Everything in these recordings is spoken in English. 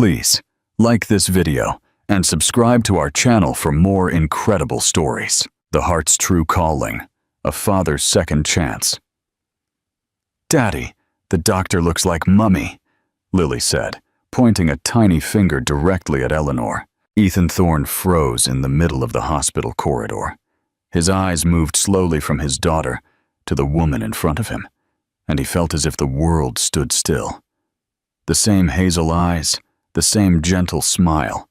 Please, like this video and subscribe to our channel for more incredible stories. The Heart's True Calling, A Father's Second Chance. "Daddy, the doctor looks like Mummy," Lily said, pointing a tiny finger directly at Eleanor. Ethan Thorne froze in the middle of the hospital corridor. His eyes moved slowly from his daughter to the woman in front of him, and he felt as if the world stood still. The same hazel eyes, the same gentle smile,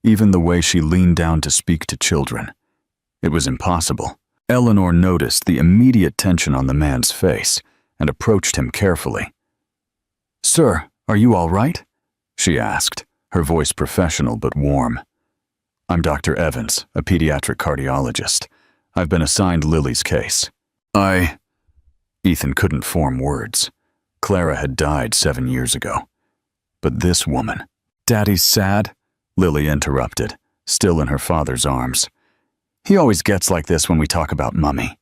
even the way she leaned down to speak to children. It was impossible. Eleanor noticed the immediate tension on the man's face and approached him carefully. "Sir, are you all right?" she asked, her voice professional but warm. "I'm Dr. Evans, a pediatric cardiologist. I've been assigned Lily's case." Ethan couldn't form words. Clara had died 7 years ago. But this woman— "Daddy's sad?" Lily interrupted, still in her father's arms. "He always gets like this when we talk about Mummy.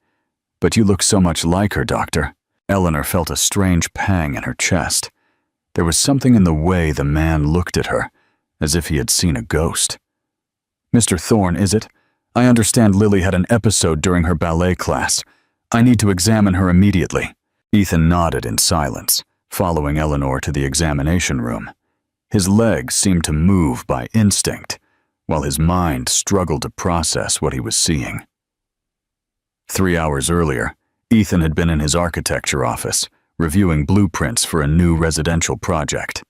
But you look so much like her, Doctor." Eleanor felt a strange pang in her chest. There was something in the way the man looked at her, as if he had seen a ghost. "Mr. Thorne, is it? I understand Lily had an episode during her ballet class. I need to examine her immediately." Ethan nodded in silence, following Eleanor to the examination room. His legs seemed to move by instinct, while his mind struggled to process what he was seeing. 3 hours earlier, Ethan had been in his architecture office, reviewing blueprints for a new residential project.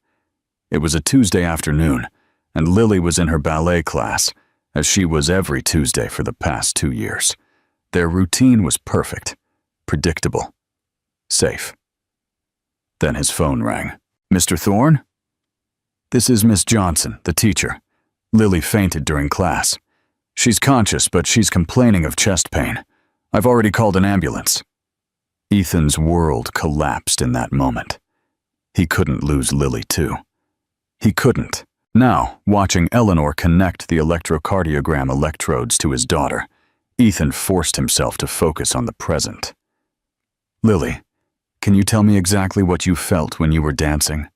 It was a Tuesday afternoon, and Lily was in her ballet class, as she was every Tuesday for the past 2 years. Their routine was perfect, predictable, safe. Then his phone rang. "Mr. Thorne?" "This is Miss Johnson, the teacher. Lily fainted during class. She's conscious, but she's complaining of chest pain. I've already called an ambulance." Ethan's world collapsed in that moment. He couldn't lose Lily too. He couldn't. Now, watching Eleanor connect the electrocardiogram electrodes to his daughter, Ethan forced himself to focus on the present. "Lily, can you tell me exactly what you felt when you were dancing?"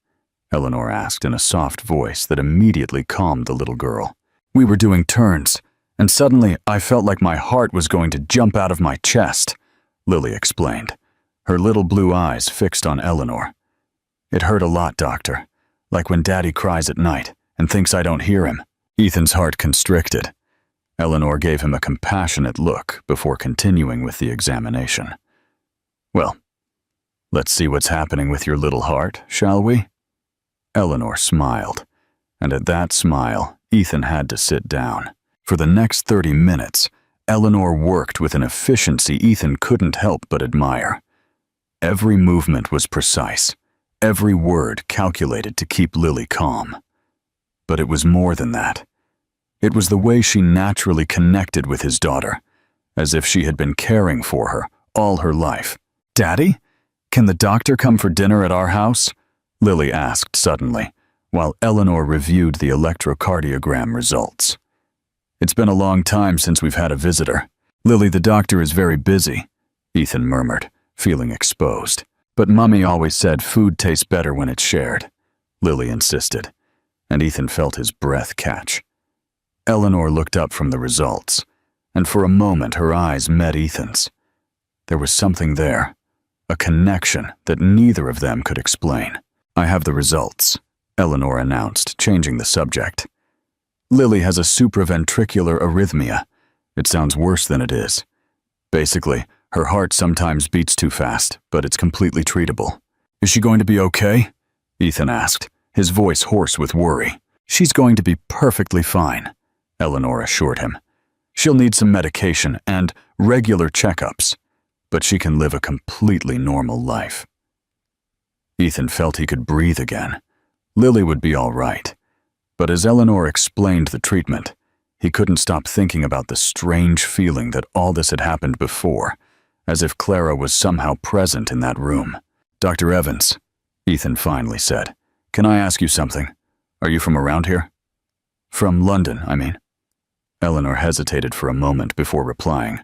Eleanor asked in a soft voice that immediately calmed the little girl. "We were doing turns, and suddenly I felt like my heart was going to jump out of my chest," Lily explained, her little blue eyes fixed on Eleanor. "It hurt a lot, Doctor, like when Daddy cries at night and thinks I don't hear him." Ethan's heart constricted. Eleanor gave him a compassionate look before continuing with the examination. "Well, let's see what's happening with your little heart, shall we?" Eleanor smiled, and at that smile, Ethan had to sit down. For the next 30 minutes, Eleanor worked with an efficiency Ethan couldn't help but admire. Every movement was precise, every word calculated to keep Lily calm. But it was more than that. It was the way she naturally connected with his daughter, as if she had been caring for her all her life. "Daddy, can the doctor come for dinner at our house?" Lily asked suddenly, while Eleanor reviewed the electrocardiogram results. "It's been a long time since we've had a visitor. Lily, the doctor is very busy," Ethan murmured, feeling exposed. "But Mummy always said food tastes better when it's shared," Lily insisted, and Ethan felt his breath catch. Eleanor looked up from the results, and for a moment her eyes met Ethan's. There was something there, a connection that neither of them could explain. "I have the results," Eleanor announced, changing the subject. "Lily has a supraventricular arrhythmia. It sounds worse than it is. Basically, her heart sometimes beats too fast, but it's completely treatable." "Is she going to be okay?" Ethan asked, his voice hoarse with worry. "She's going to be perfectly fine," Eleanor assured him. "She'll need some medication and regular checkups, but she can live a completely normal life." Ethan felt he could breathe again. Lily would be all right. But as Eleanor explained the treatment, he couldn't stop thinking about the strange feeling that all this had happened before, as if Clara was somehow present in that room. "Dr. Evans," Ethan finally said, "can I ask you something? Are you from around here?" "From London, I mean." Eleanor hesitated for a moment before replying.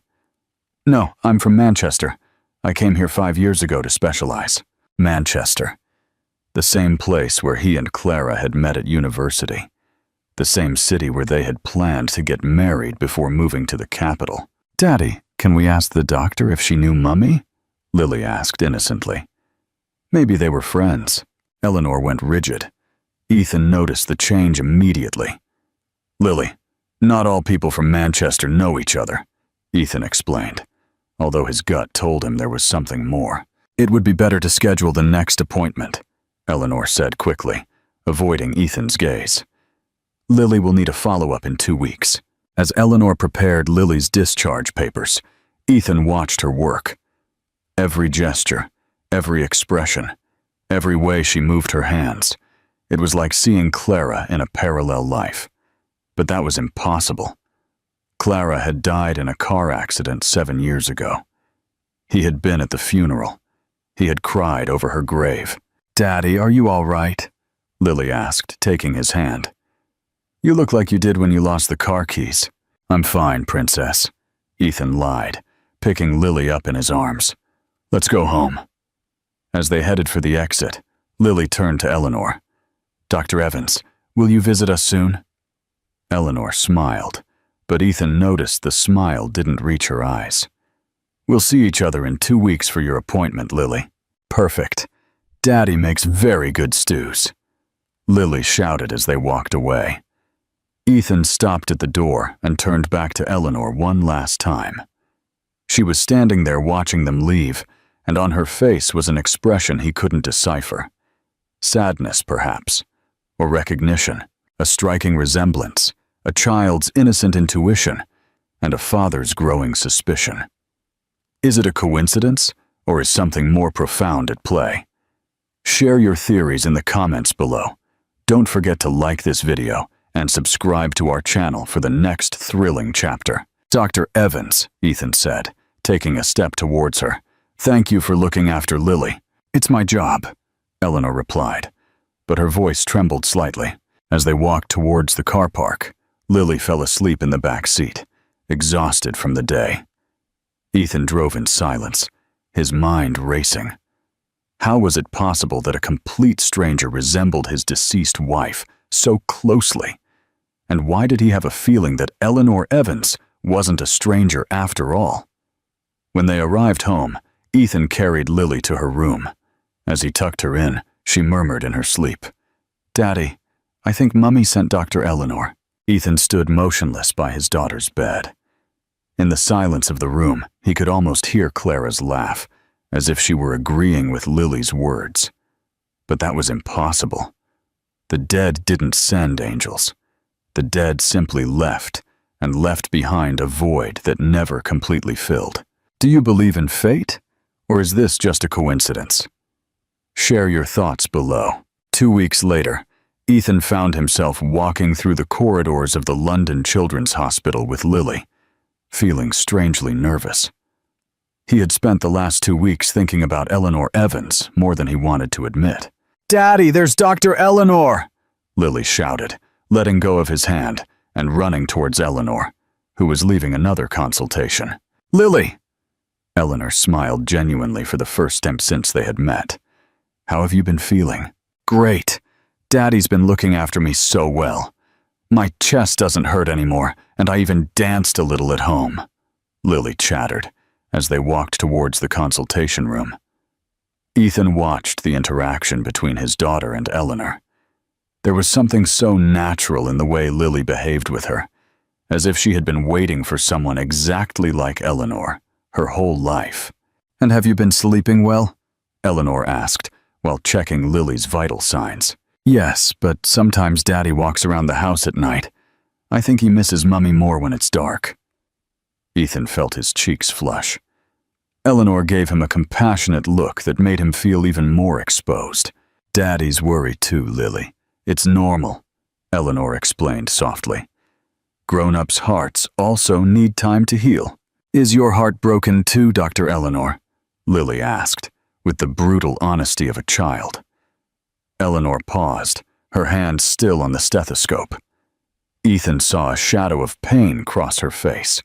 "No, I'm from Manchester. I came here 5 years ago to specialize." "Manchester." the same place where he and Clara had met at university, the same city where they had planned to get married before moving to the capital. "Daddy, can we ask the doctor if she knew Mummy?" Lily asked innocently. Maybe they were friends. Eleanor went rigid. Ethan noticed the change immediately. "Lily, not all people from Manchester know each other," Ethan explained, although his gut told him there was something more. "It would be better to schedule the next appointment," Eleanor said quickly, avoiding Ethan's gaze. "Lily will need a follow-up in 2 weeks." As Eleanor prepared Lily's discharge papers, Ethan watched her work. Every gesture, every expression, every way she moved her hands. It was like seeing Clara in a parallel life. But that was impossible. Clara had died in a car accident 7 years ago. He had been at the funeral. He had cried over her grave. "Daddy, are you all right?" Lily asked, taking his hand. "You look like you did when you lost the car keys." "I'm fine, Princess," Ethan lied, picking Lily up in his arms. "Let's go home." As they headed for the exit, Lily turned to Eleanor. "Dr. Evans, will you visit us soon?" Eleanor smiled, but Ethan noticed the smile didn't reach her eyes. "We'll see each other in 2 weeks for your appointment, Lily." "Perfect. Daddy makes very good stews," Lily shouted as they walked away. Ethan stopped at the door and turned back to Eleanor one last time. She was standing there watching them leave, and on her face was an expression he couldn't decipher. Sadness, perhaps, or recognition, a striking resemblance, a child's innocent intuition, and a father's growing suspicion. Is it a coincidence, or is something more profound at play? Share your theories in the comments below. Don't forget to like this video and subscribe to our channel for the next thrilling chapter. "Dr. Evans," Ethan said, taking a step towards her. "Thank you for looking after Lily." "It's my job," Eleanor replied, but her voice trembled slightly. As they walked towards the car park, Lily fell asleep in the back seat, exhausted from the day. Ethan drove in silence, his mind racing. How was it possible that a complete stranger resembled his deceased wife so closely? And why did he have a feeling that Eleanor Evans wasn't a stranger after all? When they arrived home, Ethan carried Lily to her room. As he tucked her in, she murmured in her sleep, "Daddy, I think Mummy sent Dr. Eleanor." Ethan stood motionless by his daughter's bed. In the silence of the room, he could almost hear Clara's laugh, as if she were agreeing with Lily's words. But that was impossible. The dead didn't send angels. The dead simply left, and left behind a void that never completely filled. Do you believe in fate, or is this just a coincidence? Share your thoughts below. 2 weeks later, Ethan found himself walking through the corridors of the London Children's Hospital with Lily, feeling strangely nervous. He had spent the last 2 weeks thinking about Eleanor Evans more than he wanted to admit. "Daddy, there's Dr. Eleanor!" Lily shouted, letting go of his hand and running towards Eleanor, who was leaving another consultation. "Lily!" Eleanor smiled genuinely for the first time since they had met. "How have you been feeling?" "Great. Daddy's been looking after me so well. My chest doesn't hurt anymore, and I even danced a little at home," Lily chattered as they walked towards the consultation room. Ethan watched the interaction between his daughter and Eleanor. There was something so natural in the way Lily behaved with her, as if she had been waiting for someone exactly like Eleanor her whole life. "And have you been sleeping well?" Eleanor asked, while checking Lily's vital signs. "Yes, but sometimes Daddy walks around the house at night. I think he misses Mummy more when it's dark." Ethan felt his cheeks flush. Eleanor gave him a compassionate look that made him feel even more exposed. "Daddy's worried too, Lily. It's normal," Eleanor explained softly. "Grown-ups' hearts also need time to heal." "Is your heart broken too, Dr. Eleanor?" Lily asked, with the brutal honesty of a child. Eleanor paused, her hand still on the stethoscope. Ethan saw a shadow of pain cross her face,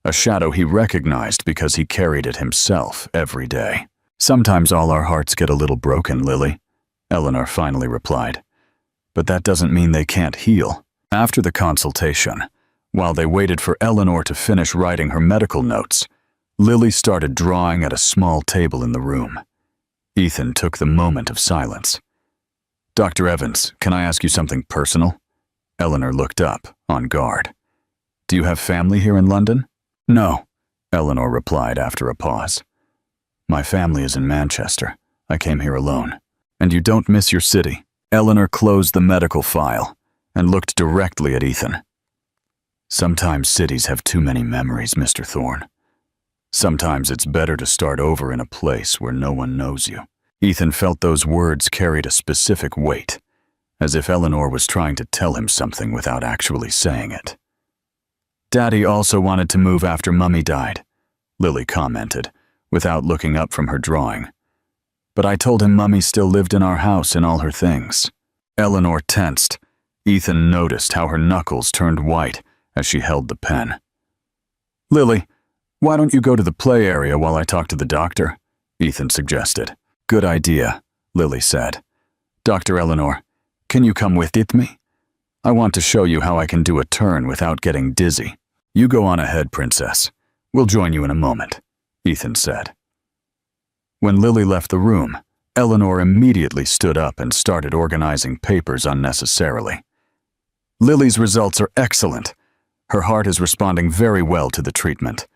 a shadow he recognized because he carried it himself every day. "Sometimes all our hearts get a little broken, Lily," Eleanor finally replied. But that doesn't mean they can't heal. After the consultation, while they waited for Eleanor to finish writing her medical notes, Lily started drawing at a small table in the room. Ethan took the moment of silence. Dr. Evans, can I ask you something personal? Eleanor looked up, on guard. Do you have family here in London? No, Eleanor replied after a pause. My family is in Manchester. I came here alone. And you don't miss your city. Eleanor closed the medical file and looked directly at Ethan. Sometimes cities have too many memories, Mr. Thorne. Sometimes it's better to start over in a place where no one knows you. Ethan felt those words carried a specific weight, as if Eleanor was trying to tell him something without actually saying it. Daddy also wanted to move after Mummy died, Lily commented, without looking up from her drawing. But I told him Mummy still lived in our house and all her things. Eleanor tensed. Ethan noticed how her knuckles turned white as she held the pen. Lily, why don't you go to the play area while I talk to the doctor? Ethan suggested. Good idea, Lily said. Dr. Eleanor, can you come with me? I want to show you how I can do a turn without getting dizzy. You go on ahead, Princess. We'll join you in a moment, Ethan said. When Lily left the room, Eleanor immediately stood up and started organizing papers unnecessarily. Lily's results are excellent. Her heart is responding very well to the treatment.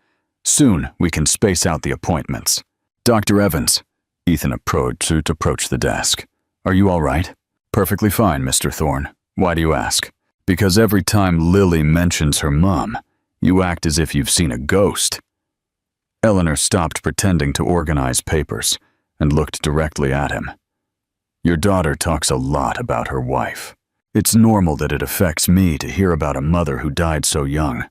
Soon, we can space out the appointments. Dr. Evans, Ethan approached the desk. Are you all right? Perfectly fine, Mr. Thorne. Why do you ask? Because every time Lily mentions her mom, you act as if you've seen a ghost. Eleanor stopped pretending to organize papers and looked directly at him. Your daughter talks a lot about her wife. It's normal that it affects me to hear about a mother who died so young.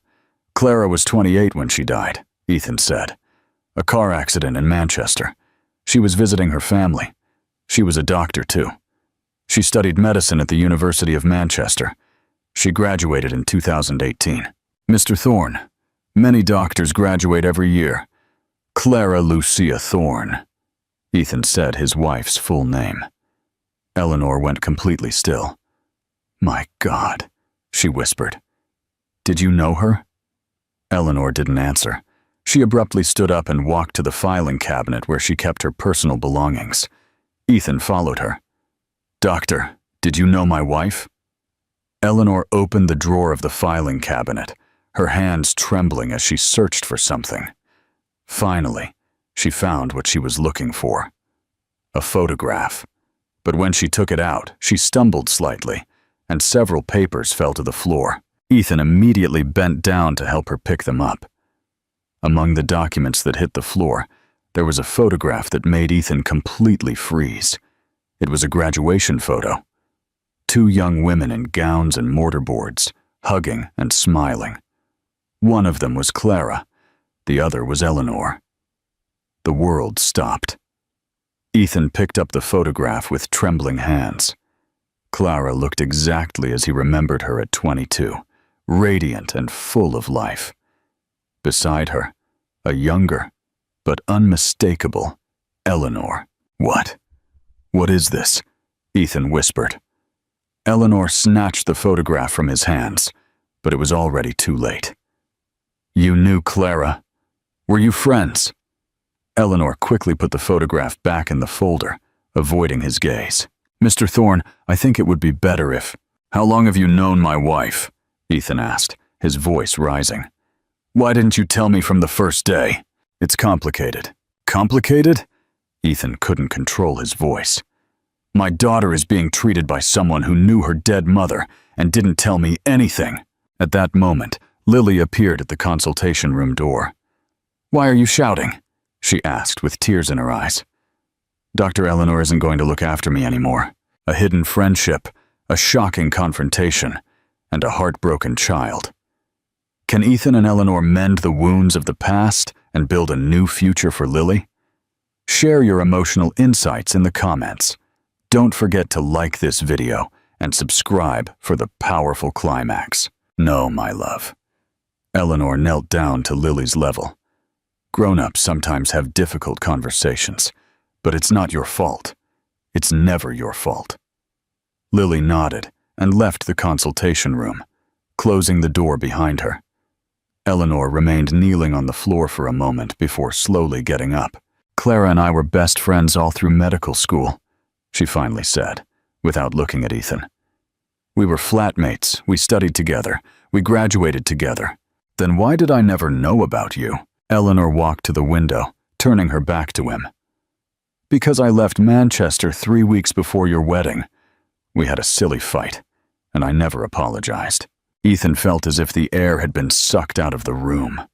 Clara was 28 when she died, Ethan said. A car accident in Manchester. She was visiting her family. She was a doctor, too. She studied medicine at the University of Manchester. She graduated in 2018. Mr. Thorne, many doctors graduate every year. Clara Lucia Thorne. Ethan said his wife's full name. Eleanor went completely still. My God, she whispered. Did you know her? Eleanor didn't answer. She abruptly stood up and walked to the filing cabinet where she kept her personal belongings. Ethan followed her. Doctor, did you know my wife? Eleanor opened the drawer of the filing cabinet, her hands trembling as she searched for something. Finally, she found what she was looking for. A photograph. But when she took it out, she stumbled slightly, and several papers fell to the floor. Ethan immediately bent down to help her pick them up. Among the documents that hit the floor, there was a photograph that made Ethan completely freeze. It was a graduation photo. 2 young women in gowns and mortarboards, hugging and smiling. One of them was Clara. The other was Eleanor. The world stopped. Ethan picked up the photograph with trembling hands. Clara looked exactly as he remembered her at 22, radiant and full of life. Beside her, a younger, but unmistakable, Eleanor. What? What is this? Ethan whispered. Eleanor snatched the photograph from his hands, but it was already too late. You knew Clara. Were you friends? Eleanor quickly put the photograph back in the folder, avoiding his gaze. Mr. Thorne, I think it would be better if... How long have you known my wife? Ethan asked, his voice rising. Why didn't you tell me from the first day? It's complicated. Complicated? Ethan couldn't control his voice. My daughter is being treated by someone who knew her dead mother and didn't tell me anything. At that moment, Lily appeared at the consultation room door. Why are you shouting? She asked with tears in her eyes. Dr. Eleanor isn't going to look after me anymore. A hidden friendship, a shocking confrontation, and a heartbroken child. Can Ethan and Eleanor mend the wounds of the past and build a new future for Lily? Share your emotional insights in the comments. Don't forget to like this video and subscribe for the powerful climax. No, my love. Eleanor knelt down to Lily's level. Grown-ups sometimes have difficult conversations, but it's not your fault. It's never your fault." Lily nodded and left the consultation room, closing the door behind her. Eleanor remained kneeling on the floor for a moment before slowly getting up. "Clara and I were best friends all through medical school," she finally said, without looking at Ethan. "We were flatmates, we studied together, we graduated together. Then why did I never know about you?" Eleanor walked to the window, turning her back to him. "Because I left Manchester 3 weeks before your wedding. We had a silly fight, and I never apologized." Ethan felt as if the air had been sucked out of the room.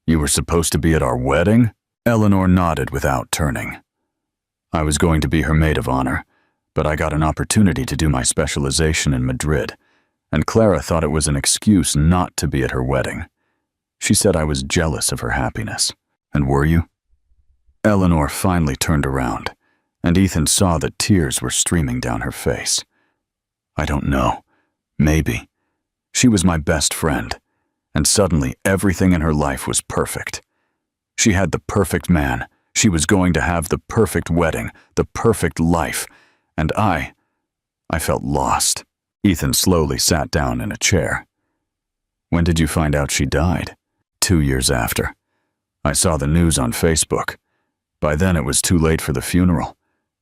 "You were supposed to be at our wedding?" Eleanor nodded without turning. "I was going to be her maid of honor, but I got an opportunity to do my specialization in Madrid, and Clara thought it was an excuse not to be at her wedding. She said I was jealous of her happiness. And were you?" Eleanor finally turned around, and Ethan saw that tears were streaming down her face. "I don't know. Maybe. She was my best friend, and suddenly everything in her life was perfect. She had the perfect man, she was going to have the perfect wedding, the perfect life, and I felt lost." Ethan slowly sat down in a chair. "When did you find out she died?" 2 years after. I saw the news on Facebook. By then it was too late for the funeral,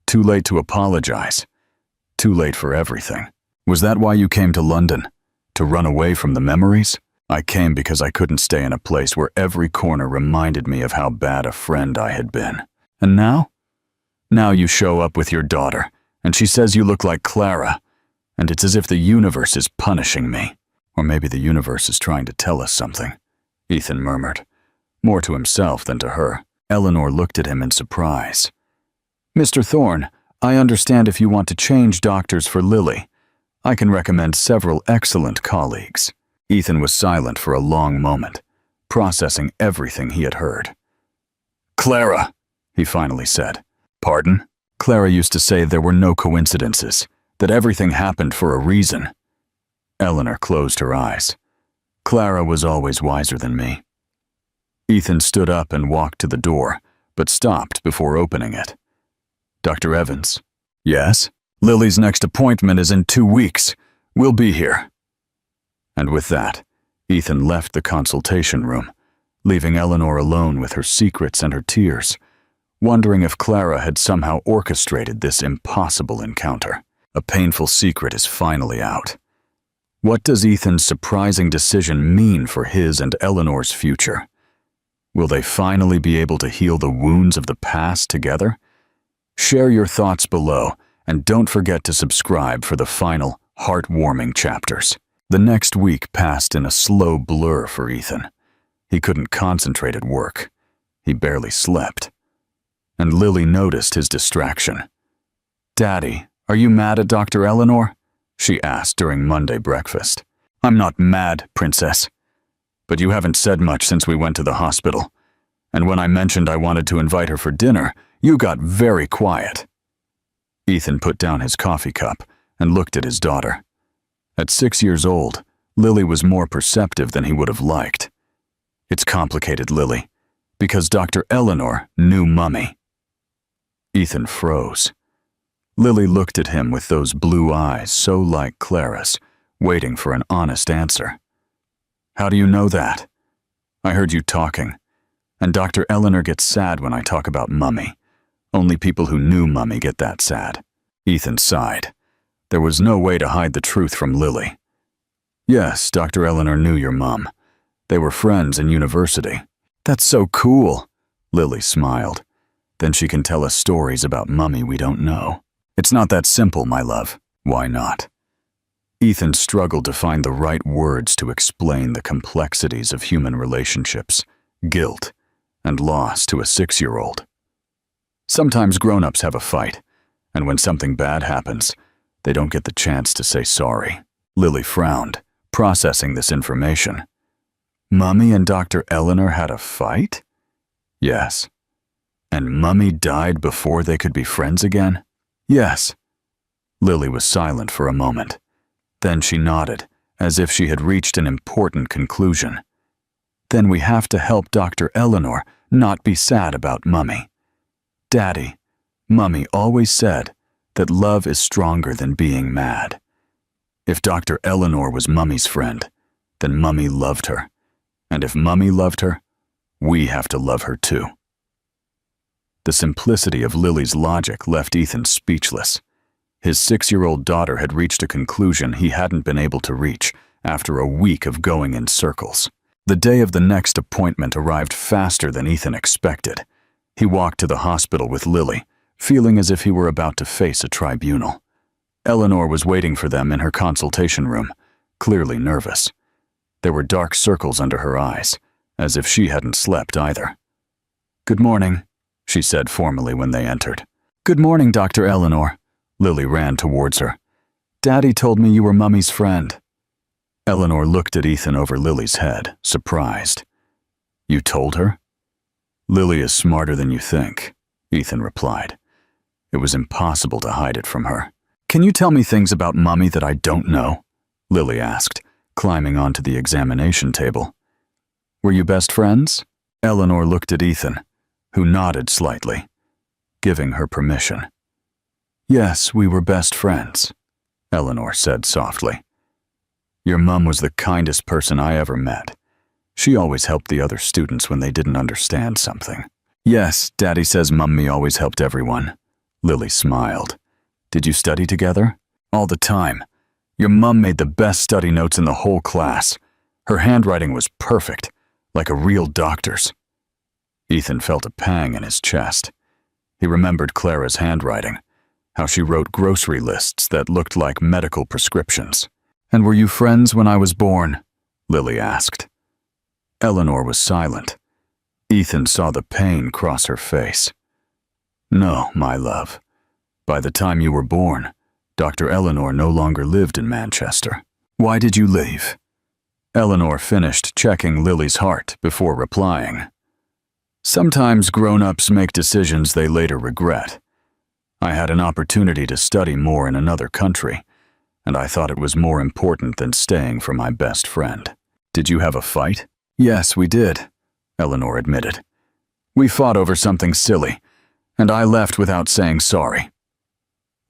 too late to apologize, too late for everything." "Was that why you came to London? To run away from the memories?" "I came because I couldn't stay in a place where every corner reminded me of how bad a friend I had been. And now? Now you show up with your daughter, and she says you look like Clara, and it's as if the universe is punishing me. Or maybe the universe is trying to tell us something," Ethan murmured, more to himself than to her. Eleanor looked at him in surprise. "Mr. Thorne, I understand if you want to change doctors for Lily. I can recommend several excellent colleagues." Ethan was silent for a long moment, processing everything he had heard. "Clara," he finally said. "Pardon?" "Clara used to say there were no coincidences, that everything happened for a reason." Eleanor closed her eyes. "Clara was always wiser than me." Ethan stood up and walked to the door, but stopped before opening it. "Dr. Evans?" "Yes?" "Lily's next appointment is in 2 weeks. We'll be here." And with that, Ethan left the consultation room, leaving Eleanor alone with her secrets and her tears, wondering if Clara had somehow orchestrated this impossible encounter. A painful secret is finally out. What does Ethan's surprising decision mean for his and Eleanor's future? Will they finally be able to heal the wounds of the past together? Share your thoughts below, and don't forget to subscribe for the final, heartwarming chapters. The next week passed in a slow blur for Ethan. He couldn't concentrate at work. He barely slept. And Lily noticed his distraction. "Daddy, are you mad at Dr. Eleanor?" she asked during Monday breakfast. "I'm not mad, Princess. But you haven't said much since we went to the hospital. And when I mentioned I wanted to invite her for dinner, you got very quiet." Ethan put down his coffee cup and looked at his daughter. At 6 years old, Lily was more perceptive than he would have liked. "It's complicated, Lily, because Dr. Eleanor knew Mummy." Ethan froze. Lily looked at him with those blue eyes so like Clara's, waiting for an honest answer. "How do you know that?" "I heard you talking. And Dr. Eleanor gets sad when I talk about Mummy. Only people who knew Mummy get that sad." Ethan sighed. There was no way to hide the truth from Lily. "Yes, Dr. Eleanor knew your mom. They were friends in university." "That's so cool," Lily smiled. "Then she can tell us stories about Mummy we don't know." "It's not that simple, my love." "Why not?" Ethan struggled to find the right words to explain the complexities of human relationships, guilt, and loss to a 6-year-old. Sometimes grown-ups have a fight, and when something bad happens, they don't get the chance to say sorry. Lily frowned, processing this information. Mummy and Dr. Eleanor had a fight? Yes. And Mummy died before they could be friends again? Yes. Lily was silent for a moment. Then she nodded, as if she had reached an important conclusion. Then we have to help Dr. Eleanor not be sad about Mummy. Daddy, Mummy always said that love is stronger than being mad. If Dr. Eleanor was Mummy's friend, then Mummy loved her. And if Mummy loved her, we have to love her too. The simplicity of Lily's logic left Ethan speechless. His 6-year-old daughter had reached a conclusion he hadn't been able to reach after a week of going in circles. The day of the next appointment arrived faster than Ethan expected. He walked to the hospital with Lily, feeling as if he were about to face a tribunal. Eleanor was waiting for them in her consultation room, clearly nervous. There were dark circles under her eyes, as if she hadn't slept either. "Good morning," she said formally when they entered. "Good morning, Dr. Eleanor." Lily ran towards her. "Daddy told me you were Mummy's friend." Eleanor looked at Ethan over Lily's head, surprised. "You told her?" "Lily is smarter than you think," Ethan replied. It was impossible to hide it from her. "Can you tell me things about Mummy that I don't know?" Lily asked, climbing onto the examination table. "Were you best friends?" Eleanor looked at Ethan, who nodded slightly, giving her permission. "Yes, we were best friends," Eleanor said softly. "Your mum was the kindest person I ever met. She always helped the other students when they didn't understand something." "Yes, Daddy says Mummy always helped everyone." Lily smiled. "Did you study together?" "All the time. Your mum made the best study notes in the whole class. Her handwriting was perfect, like a real doctor's." Ethan felt a pang in his chest. He remembered Clara's handwriting, how she wrote grocery lists that looked like medical prescriptions. "And were you friends when I was born?" Lily asked. Eleanor was silent. Ethan saw the pain cross her face. "No, my love. By the time you were born, Dr. Eleanor no longer lived in Manchester." "Why did you leave?" Eleanor finished checking Lily's heart before replying. "Sometimes grown-ups make decisions they later regret. I had an opportunity to study more in another country, and I thought it was more important than staying for my best friend." "Did you have a fight?" "Yes, we did," Eleanor admitted. "We fought over something silly, and I left without saying sorry."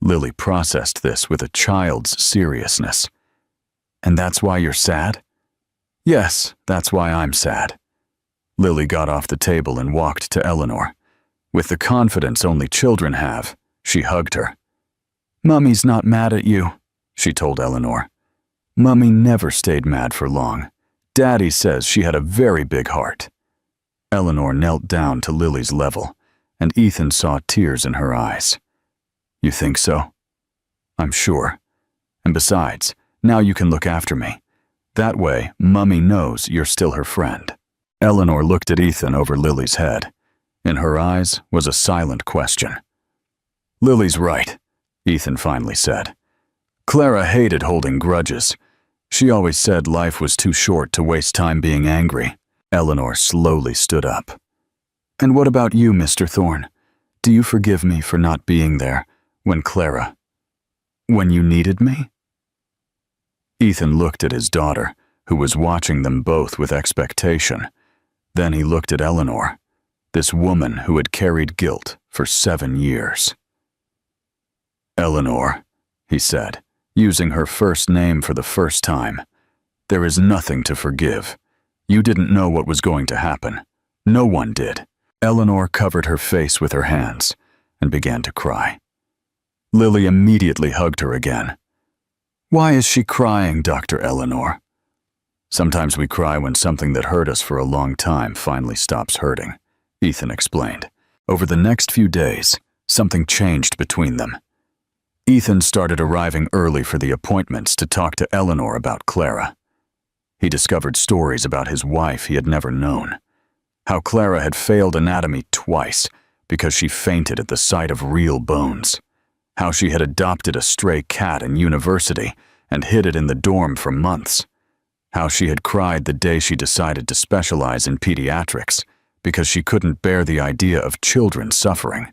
Lily processed this with a child's seriousness. "And that's why you're sad?" "Yes, that's why I'm sad." Lily got off the table and walked to Eleanor. With the confidence only children have, she hugged her. "Mummy's not mad at you," she told Eleanor. "Mummy never stayed mad for long. Daddy says she had a very big heart." Eleanor knelt down to Lily's level, and Ethan saw tears in her eyes. "You think so?" "I'm sure. And besides, now you can look after me. That way, Mummy knows you're still her friend." Eleanor looked at Ethan over Lily's head. In her eyes was a silent question. "Lily's right," Ethan finally said. "Clara hated holding grudges. She always said life was too short to waste time being angry." Eleanor slowly stood up. "And what about you, Mr. Thorne? Do you forgive me for not being there when you needed me?" Ethan looked at his daughter, who was watching them both with expectation. Then he looked at Eleanor, this woman who had carried guilt for 7 years. "Eleanor," he said, using her first name for the first time, "there is nothing to forgive. You didn't know what was going to happen. No one did." Eleanor covered her face with her hands and began to cry. Lily immediately hugged her again. "Why is she crying, Dr. Eleanor?" "Sometimes we cry when something that hurt us for a long time finally stops hurting," Ethan explained. Over the next few days, something changed between them. Ethan started arriving early for the appointments to talk to Eleanor about Clara. He discovered stories about his wife he had never known. How Clara had failed anatomy twice because she fainted at the sight of real bones. How she had adopted a stray cat in university and hid it in the dorm for months. How she had cried the day she decided to specialize in pediatrics because she couldn't bear the idea of children suffering.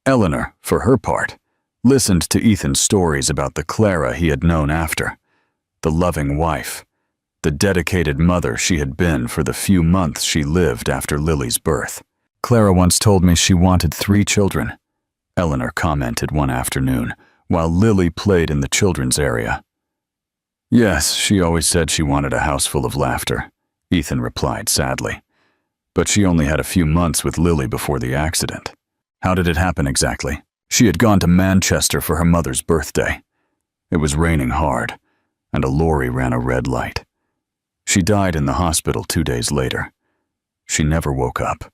Eleanor, for her part, listened to Ethan's stories about the Clara he had known after, the loving wife, the dedicated mother she had been for the few months she lived after Lily's birth. "Clara once told me she wanted 3 children. Eleanor commented one afternoon, while Lily played in the children's area. Yes, she always said she wanted a house full of laughter, Ethan replied sadly. But she only had a few months with Lily before the accident. How did it happen exactly? She had gone to Manchester for her mother's birthday. It was raining hard, and a lorry ran a red light. She died in the hospital 2 days later. She never woke up.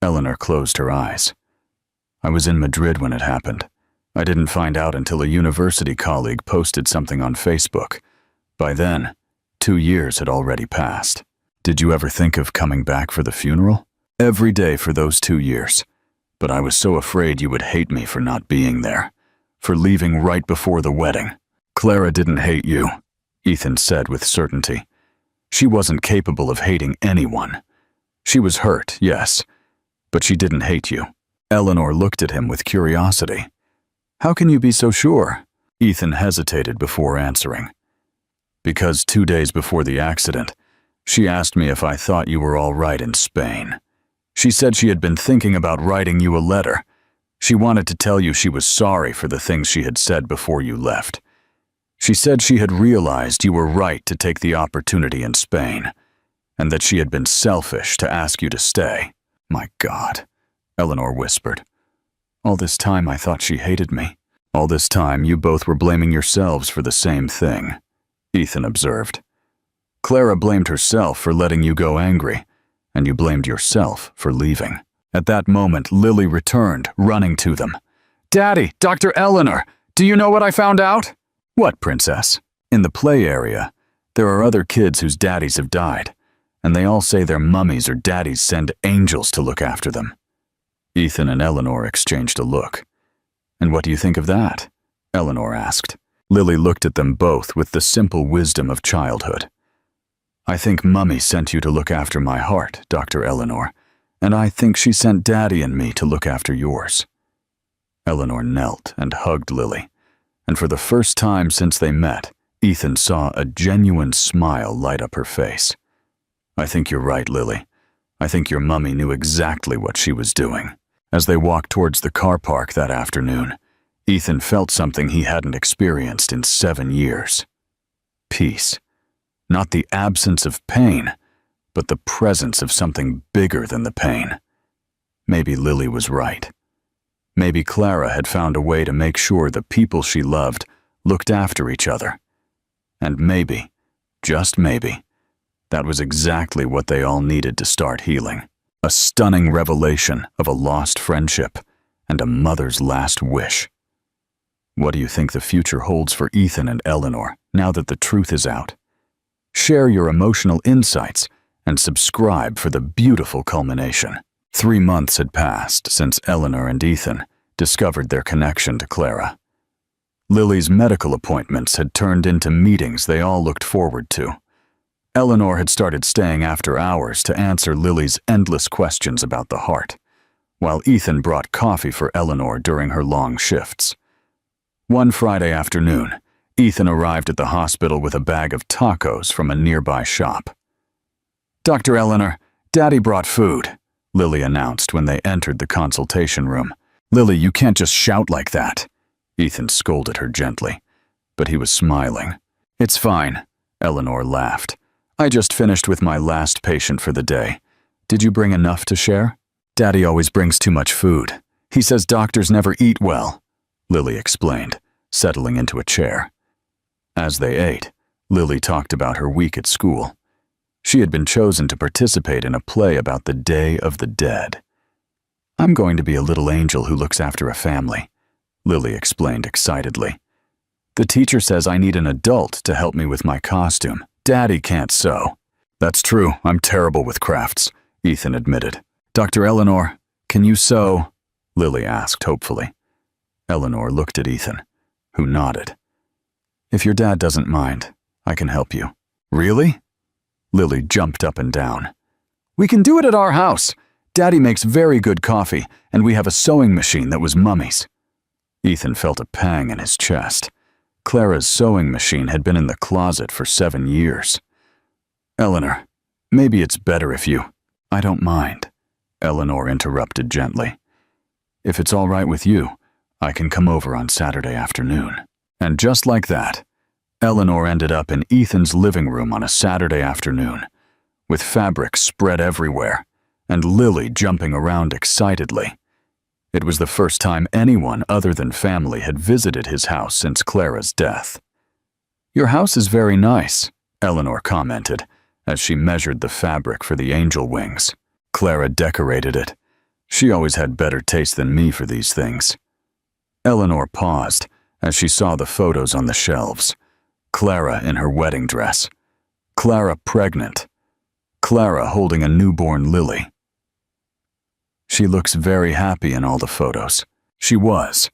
Eleanor closed her eyes. I was in Madrid when it happened. I didn't find out until a university colleague posted something on Facebook. By then, 2 years had already passed. Did you ever think of coming back for the funeral? Every day for those 2 years. But I was so afraid you would hate me for not being there, for leaving right before the wedding. Clara didn't hate you, Ethan said with certainty. She wasn't capable of hating anyone. She was hurt, yes, but she didn't hate you. Eleanor looked at him with curiosity. How can you be so sure? Ethan hesitated before answering. Because 2 days before the accident, she asked me if I thought you were all right in Spain. She said she had been thinking about writing you a letter. She wanted to tell you she was sorry for the things she had said before you left. She said she had realized you were right to take the opportunity in Spain, and that she had been selfish to ask you to stay. My God, Eleanor whispered. All this time I thought she hated me. All this time you both were blaming yourselves for the same thing, Ethan observed. Clara blamed herself for letting you go angry, and you blamed yourself for leaving. At that moment, Lily returned, running to them. Daddy, Dr. Eleanor, do you know what I found out? What, princess? In the play area, there are other kids whose daddies have died, and they all say their mummies or daddies send angels to look after them. Ethan and Eleanor exchanged a look. And what do you think of that? Eleanor asked. Lily looked at them both with the simple wisdom of childhood. I think Mummy sent you to look after my heart, Dr. Eleanor, and I think she sent Daddy and me to look after yours. Eleanor knelt and hugged Lily, and for the first time since they met, Ethan saw a genuine smile light up her face. I think you're right, Lily. I think your mummy knew exactly what she was doing. As they walked towards the car park that afternoon, Ethan felt something he hadn't experienced in 7 years. Peace. Not the absence of pain, but the presence of something bigger than the pain. Maybe Lily was right. Maybe Clara had found a way to make sure the people she loved looked after each other. And maybe, just maybe, that was exactly what they all needed to start healing. A stunning revelation of a lost friendship and a mother's last wish. What do you think the future holds for Ethan and Eleanor now that the truth is out? Share your emotional insights and subscribe for the beautiful culmination. 3 months had passed since Eleanor and Ethan discovered their connection to Clara. Lily's medical appointments had turned into meetings they all looked forward to. Eleanor had started staying after hours to answer Lily's endless questions about the heart, while Ethan brought coffee for Eleanor during her long shifts. One Friday afternoon, Ethan arrived at the hospital with a bag of tacos from a nearby shop. Dr. Eleanor, Daddy brought food, Lily announced when they entered the consultation room. Lily, you can't just shout like that. Ethan scolded her gently, but he was smiling. It's fine, Eleanor laughed. I just finished with my last patient for the day. Did you bring enough to share? Daddy always brings too much food. He says doctors never eat well, Lily explained, settling into a chair. As they ate, Lily talked about her week at school. She had been chosen to participate in a play about the Day of the Dead. I'm going to be a little angel who looks after a family, Lily explained excitedly. The teacher says I need an adult to help me with my costume. Daddy can't sew. That's true, I'm terrible with crafts, Ethan admitted. Dr. Eleanor, can you sew? Lily asked hopefully. Eleanor looked at Ethan, who nodded. If your dad doesn't mind, I can help you. Really? Lily jumped up and down. We can do it at our house. Daddy makes very good coffee, and we have a sewing machine that was Mummy's. Ethan felt a pang in his chest. Clara's sewing machine had been in the closet for 7 years. Eleanor, maybe it's better if you... I don't mind, Eleanor interrupted gently. If it's all right with you, I can come over on Saturday afternoon." And just like that, Eleanor ended up in Ethan's living room on a Saturday afternoon, with fabric spread everywhere and Lily jumping around excitedly. It was the first time anyone other than family had visited his house since Clara's death. "Your house is very nice," Eleanor commented as she measured the fabric for the angel wings. Clara decorated it. She always had better taste than me for these things. Eleanor paused as she saw the photos on the shelves. Clara in her wedding dress. Clara pregnant. Clara holding a newborn Lily. "She looks very happy in all the photos." She was.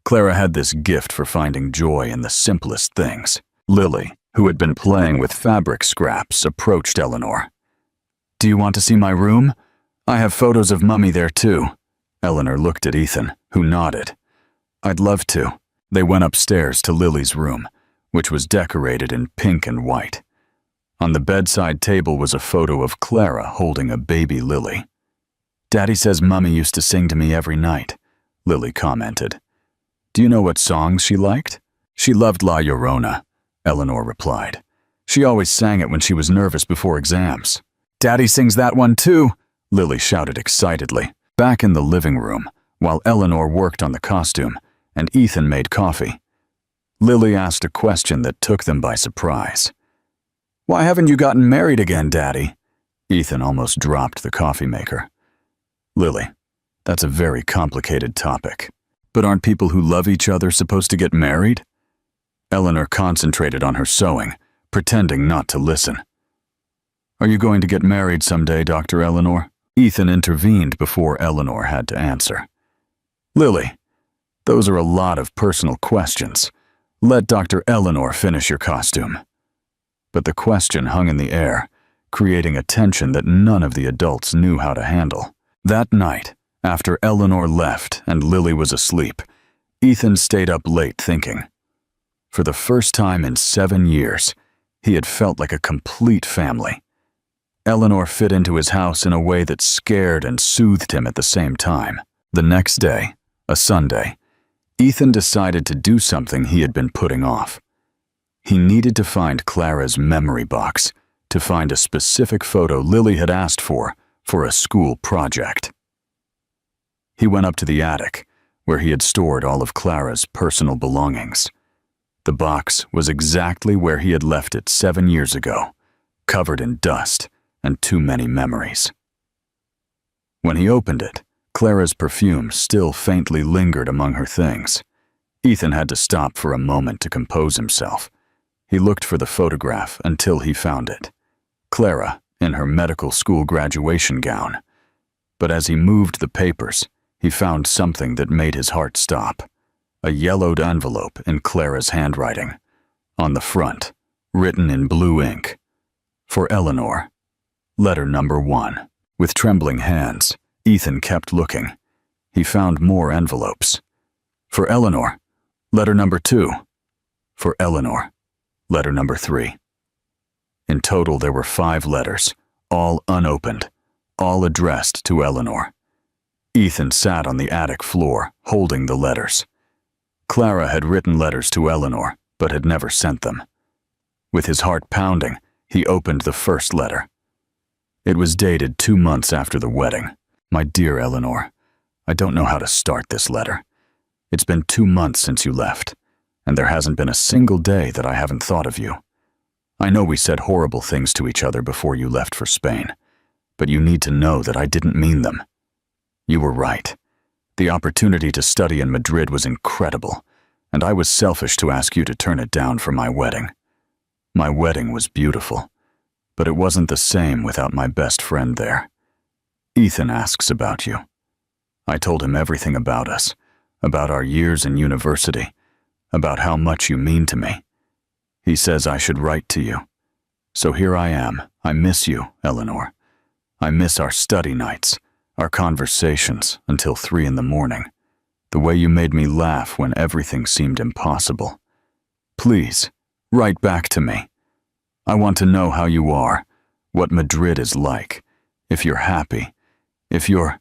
Clara had this gift for finding joy in the simplest things. Lily, who had been playing with fabric scraps, approached Eleanor. "Do you want to see my room? I have photos of Mummy there too." Eleanor looked at Ethan, who nodded. "I'd love to." They went upstairs to Lily's room, which was decorated in pink and white. On the bedside table was a photo of Clara holding a baby Lily. "Daddy says Mummy used to sing to me every night," Lily commented. "Do you know what songs she liked?" "She loved La Llorona," Eleanor replied. "She always sang it when she was nervous before exams." "Daddy sings that one too," Lily shouted excitedly. Back in the living room, while Eleanor worked on the costume and Ethan made coffee, Lily asked a question that took them by surprise. "Why haven't you gotten married again, Daddy?" Ethan almost dropped the coffee maker. "Lily, that's a very complicated topic. But aren't people who love each other supposed to get married?" Eleanor concentrated on her sewing, pretending not to listen. "Are you going to get married someday, Dr. Eleanor?" Ethan intervened before Eleanor had to answer. "Lily, those are a lot of personal questions. Let Dr. Eleanor finish your costume." But the question hung in the air, creating a tension that none of the adults knew how to handle. That night, after Eleanor left and Lily was asleep, Ethan stayed up late thinking. For the first time in 7 years, he had felt like a complete family. Eleanor fit into his house in a way that scared and soothed him at the same time. The next day, a Sunday, Ethan decided to do something he had been putting off. He needed to find Clara's memory box to find a specific photo Lily had asked for a school project. He went up to the attic, where he had stored all of Clara's personal belongings. The box was exactly where he had left it 7 years ago, covered in dust and too many memories. When he opened it, Clara's perfume still faintly lingered among her things. Ethan had to stop for a moment to compose himself. He looked for the photograph until he found it. Clara, in her medical school graduation gown. But as he moved the papers, he found something that made his heart stop. A yellowed envelope in Clara's handwriting. On the front, written in blue ink, "For Eleanor, letter number 1. With trembling hands, Ethan kept looking. He found more envelopes. "For Eleanor, letter number 2. "For Eleanor, letter number 3. In total, there were 5 letters, all unopened, all addressed to Eleanor. Ethan sat on the attic floor, holding the letters. Clara had written letters to Eleanor, but had never sent them. With his heart pounding, he opened the first letter. It was dated 2 months after the wedding. "My dear Eleanor, I don't know how to start this letter. It's been 2 months since you left, and there hasn't been a single day that I haven't thought of you. I know we said horrible things to each other before you left for Spain, but you need to know that I didn't mean them. You were right. The opportunity to study in Madrid was incredible, and I was selfish to ask you to turn it down for my wedding. My wedding was beautiful, but it wasn't the same without my best friend there. Ethan asks about you. I told him everything about us, about our years in university, about how much you mean to me. He says I should write to you. So here I am. I miss you, Eleanor. I miss our study nights, our conversations until 3 in the morning, the way you made me laugh when everything seemed impossible. Please, write back to me. I want to know how you are, what Madrid is like, if you're happy, if you're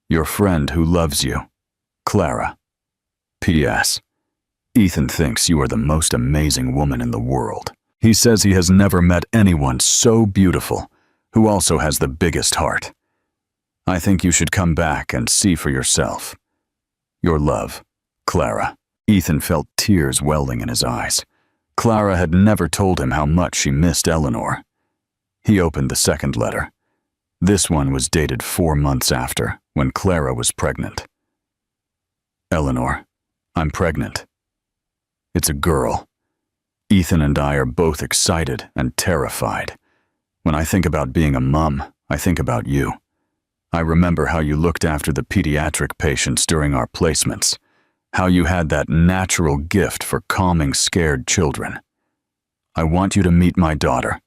your friend who loves you." Clara. P.S. Ethan thinks you are the most amazing woman in the world. He says he has never met anyone so beautiful, who also has the biggest heart. I think you should come back and see for yourself. Your love, Clara. Ethan felt tears welling in his eyes. Clara had never told him how much she missed Eleanor. He opened the second letter. This one was dated 4 months after, when Clara was pregnant. Eleanor, I'm pregnant. It's a girl. Ethan and I are both excited and terrified. When I think about being a mom, I think about you. I remember how you looked after the pediatric patients during our placements, how you had that natural gift for calming scared children. I want you to meet my daughter.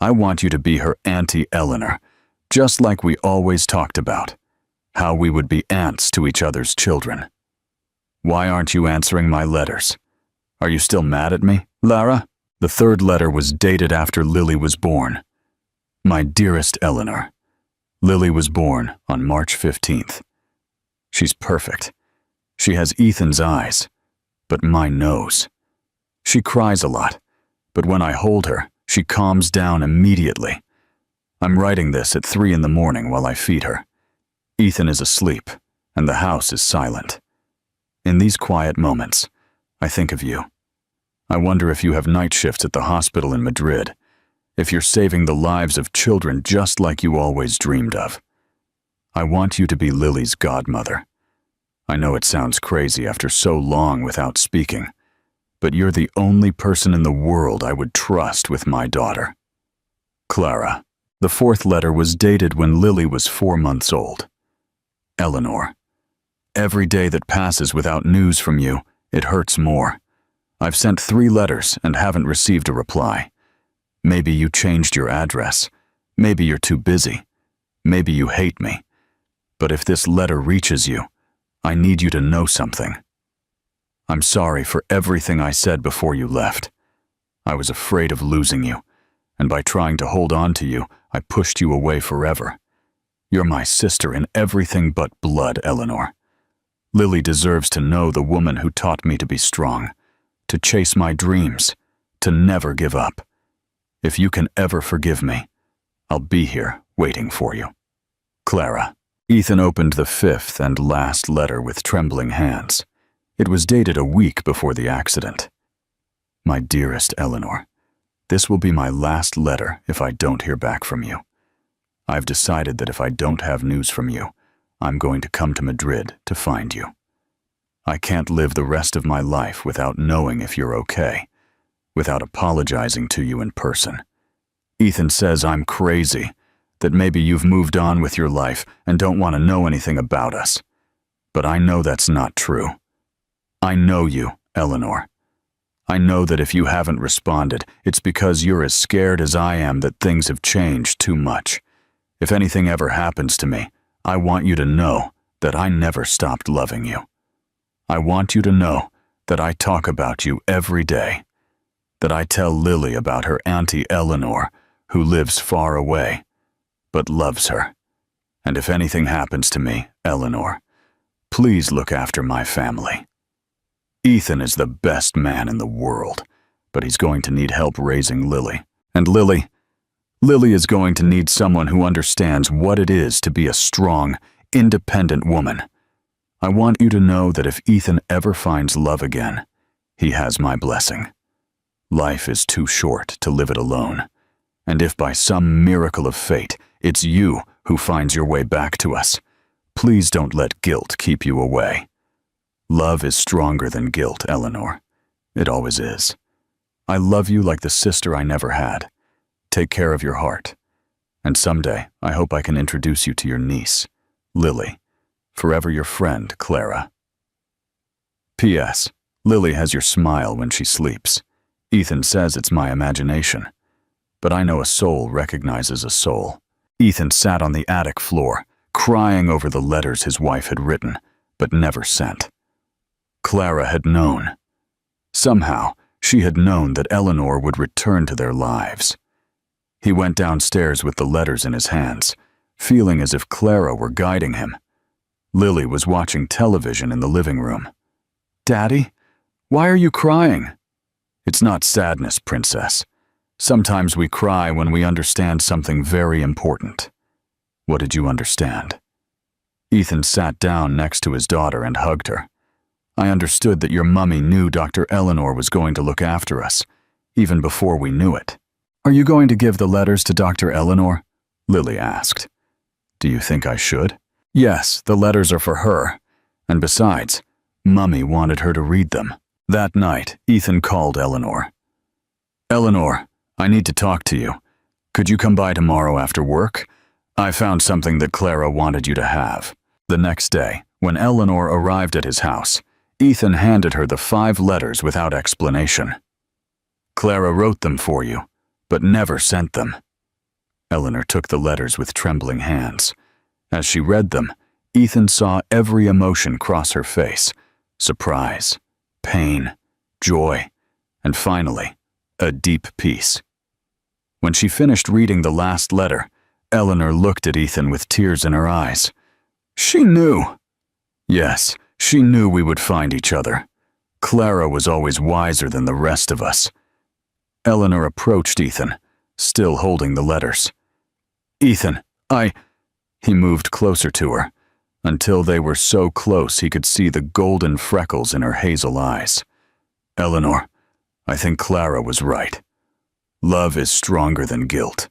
I want you to be her Auntie Eleanor, just like we always talked about, how we would be aunts to each other's children. Why aren't you answering my letters? Are you still mad at me, Lara? The third letter was dated after Lily was born. My dearest Eleanor, Lily was born on March 15th. She's perfect. She has Ethan's eyes, but my nose. She cries a lot, but when I hold her, she calms down immediately. I'm writing this at 3 in the morning while I feed her. Ethan is asleep, and the house is silent. In these quiet moments, I think of you. I wonder if you have night shifts at the hospital in Madrid, if you're saving the lives of children just like you always dreamed of. I want you to be Lily's godmother. I know it sounds crazy after so long without speaking, but you're the only person in the world I would trust with my daughter. Clara. The fourth letter was dated when Lily was 4 months old. Eleanor. Every day that passes without news from you, it hurts more. I've sent 3 letters and haven't received a reply. Maybe you changed your address. Maybe you're too busy. Maybe you hate me. But if this letter reaches you, I need you to know something. I'm sorry for everything I said before you left. I was afraid of losing you, and by trying to hold on to you, I pushed you away forever. You're my sister in everything but blood, Eleanor. Lily deserves to know the woman who taught me to be strong, to chase my dreams, to never give up. If you can ever forgive me, I'll be here waiting for you. Clara. Ethan opened the 5th and last letter with trembling hands. It was dated a week before the accident. My dearest Eleanor, this will be my last letter if I don't hear back from you. I've decided that if I don't have news from you, I'm going to come to Madrid to find you. I can't live the rest of my life without knowing if you're okay, without apologizing to you in person. Ethan says I'm crazy, that maybe you've moved on with your life and don't want to know anything about us. But I know that's not true. I know you, Eleanor. I know that if you haven't responded, it's because you're as scared as I am that things have changed too much. If anything ever happens to me, I want you to know that I never stopped loving you. I want you to know that I talk about you every day, that I tell Lily about her Auntie Eleanor, who lives far away, but loves her. And if anything happens to me, Eleanor, please look after my family. Ethan is the best man in the world, but he's going to need help raising Lily. And Lily is going to need someone who understands what it is to be a strong, independent woman. I want you to know that if Ethan ever finds love again, he has my blessing. Life is too short to live it alone. And if by some miracle of fate, it's you who finds your way back to us, please don't let guilt keep you away. Love is stronger than guilt, Eleanor. It always is. I love you like the sister I never had. Take care of your heart. And someday, I hope I can introduce you to your niece, Lily. Forever your friend, Clara. P.S. Lily has your smile when she sleeps. Ethan says it's my imagination. But I know a soul recognizes a soul. Ethan sat on the attic floor, crying over the letters his wife had written, but never sent. Clara had known. Somehow, she had known that Eleanor would return to their lives. He went downstairs with the letters in his hands, feeling as if Clara were guiding him. Lily was watching television in the living room. "Daddy, why are you crying?" "It's not sadness, Princess. Sometimes we cry when we understand something very important." "What did you understand?" Ethan sat down next to his daughter and hugged her. "I understood that your mummy knew Dr. Eleanor was going to look after us, even before we knew it." "Are you going to give the letters to Dr. Eleanor?" Lily asked. "Do you think I should?" "Yes, the letters are for her. And besides, Mummy wanted her to read them." That night, Ethan called Eleanor. "Eleanor, I need to talk to you. Could you come by tomorrow after work? I found something that Clara wanted you to have." The next day, when Eleanor arrived at his house, Ethan handed her the 5 letters without explanation. "Clara wrote them for you, but never sent them." Eleanor took the letters with trembling hands. As she read them, Ethan saw every emotion cross her face: surprise, pain, joy, and finally, a deep peace. When she finished reading the last letter, Eleanor looked at Ethan with tears in her eyes. "She knew." "Yes, she knew we would find each other. Clara was always wiser than the rest of us." Eleanor approached Ethan, still holding the letters. "Ethan, He moved closer to her, until they were so close he could see the golden freckles in her hazel eyes. "Eleanor, I think Clara was right. Love is stronger than guilt."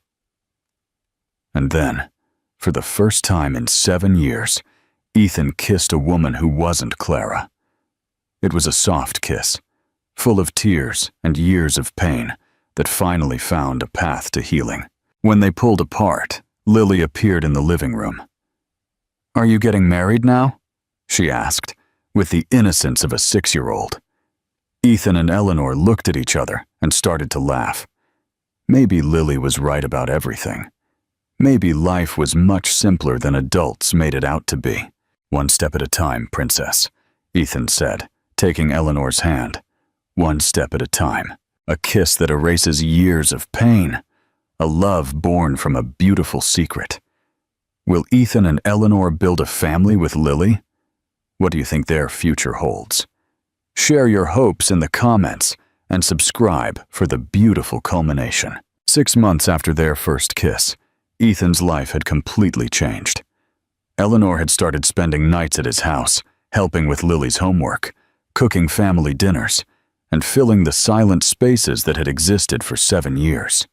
And then, for the first time in 7 years, Ethan kissed a woman who wasn't Clara. It was a soft kiss, full of tears and years of pain that finally found a path to healing. When they pulled apart, Lily appeared in the living room. "Are you getting married now?" she asked, with the innocence of a 6-year-old. Ethan and Eleanor looked at each other and started to laugh. Maybe Lily was right about everything. Maybe life was much simpler than adults made it out to be. "One step at a time, Princess," Ethan said, taking Eleanor's hand. "One step at a time. A kiss that erases years of pain. A love born from a beautiful secret. Will Ethan and Eleanor build a family with Lily? What do you think their future holds? Share your hopes in the comments and subscribe for the beautiful culmination." 6 months after their first kiss, Ethan's life had completely changed. Eleanor had started spending nights at his house, helping with Lily's homework, cooking family dinners, and filling the silent spaces that had existed for 7 years.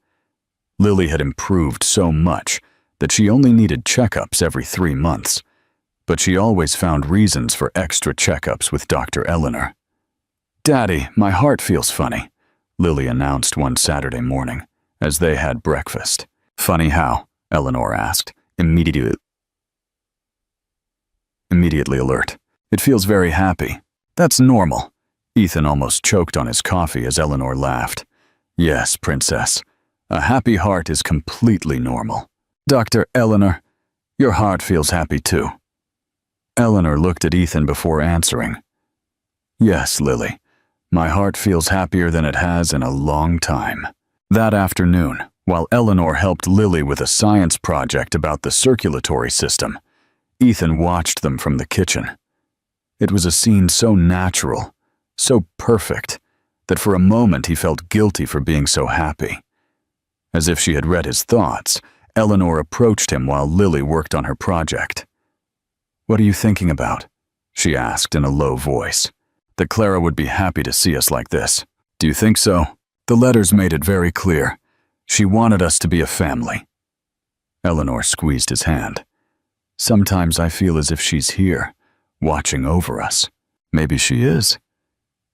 Lily had improved so much that she only needed checkups every 3 months, but she always found reasons for extra checkups with Dr. Eleanor. "Daddy, my heart feels funny," Lily announced one Saturday morning as they had breakfast. "Funny how?" Eleanor asked, immediately alert. "It feels very happy." "That's normal." Ethan almost choked on his coffee as Eleanor laughed. "Yes, Princess. A happy heart is completely normal." "Dr. Eleanor, your heart feels happy too." Eleanor looked at Ethan before answering. "Yes, Lily. My heart feels happier than it has in a long time." That afternoon, while Eleanor helped Lily with a science project about the circulatory system, Ethan watched them from the kitchen. It was a scene so natural, so perfect, that for a moment he felt guilty for being so happy. As if she had read his thoughts, Eleanor approached him while Lily worked on her project. "What are you thinking about?" she asked in a low voice. "That Clara would be happy to see us like this." "Do you think so?" "The letters made it very clear. She wanted us to be a family." Eleanor squeezed his hand. "Sometimes I feel as if she's here, watching over us." "Maybe she is."